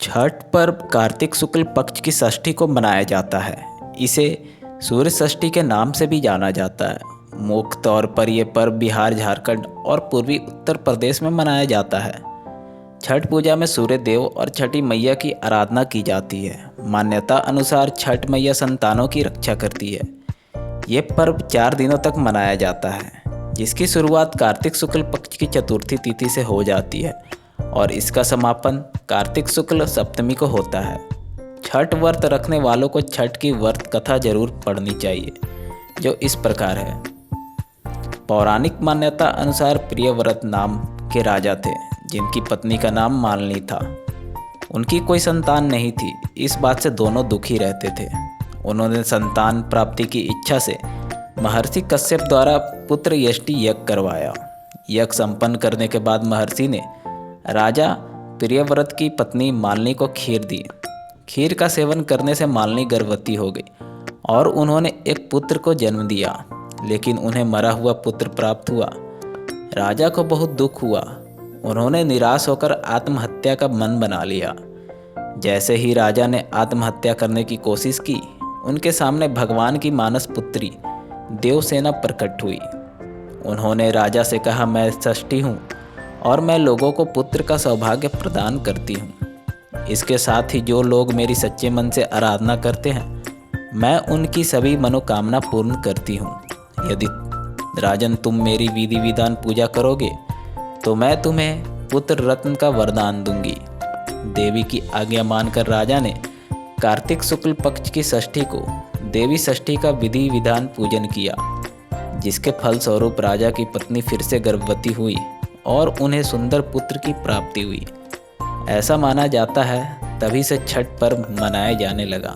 छठ पर्व कार्तिक शुक्ल पक्ष की षष्ठी को मनाया जाता है। इसे सूर्य षष्ठी के नाम से भी जाना जाता है। मुख्य तौर पर यह पर्व बिहार, झारखंड और पूर्वी उत्तर प्रदेश में मनाया जाता है। छठ पूजा में सूर्य देव और छठी मैया की आराधना की जाती है। मान्यता अनुसार छठ मैया संतानों की रक्षा करती है। ये पर्व 4 दिनों तक मनाया जाता है, जिसकी शुरुआत कार्तिक शुक्ल पक्ष की चतुर्थी तिथि से हो जाती है और इसका समापन कार्तिक शुक्ल सप्तमी को होता है। छठ व्रत रखने वालों को छठ की व्रत कथा जरूर पढ़नी चाहिए, जो इस प्रकार है। पौराणिक मान्यता अनुसार प्रियव्रत नाम के राजा थे, जिनकी पत्नी का नाम मालिनी था। उनकी कोई संतान नहीं थी। इस बात से दोनों दुखी रहते थे। उन्होंने संतान प्राप्ति की इच्छा से महर्षि कश्यप द्वारा पुत्र यष्टि यज्ञ करवाया। यज्ञ संपन्न करने के बाद महर्षि ने राजा प्रियव्रत की पत्नी मालिनी को खीर दी। खीर का सेवन करने से मालिनी गर्भवती हो गई और उन्होंने एक पुत्र को जन्म दिया, लेकिन उन्हें मरा हुआ पुत्र प्राप्त हुआ। राजा को बहुत दुख हुआ। उन्होंने निराश होकर आत्महत्या का मन बना लिया। जैसे ही राजा ने आत्महत्या करने की कोशिश की, उनके सामने भगवान की मानस पुत्री देवसेना प्रकट हुई। उन्होंने राजा से कहा, मैं षष्ठी हूँ और मैं लोगों को पुत्र का सौभाग्य प्रदान करती हूँ। इसके साथ ही जो लोग मेरी सच्चे मन से आराधना करते हैं, मैं उनकी सभी मनोकामना पूर्ण करती हूँ। यदि राजन तुम मेरी विधि विधान पूजा करोगे तो मैं तुम्हें पुत्र रत्न का वरदान दूंगी। देवी की आज्ञा मानकर राजा ने कार्तिक शुक्ल पक्ष की षष्ठी को देवी षष्ठी का विधि विधान पूजन किया, जिसके फलस्वरूप राजा की पत्नी फिर से गर्भवती हुई और उन्हें सुंदर पुत्र की प्राप्ति हुई। ऐसा माना जाता है, तभी से छठ पर्व मनाया जाने लगा।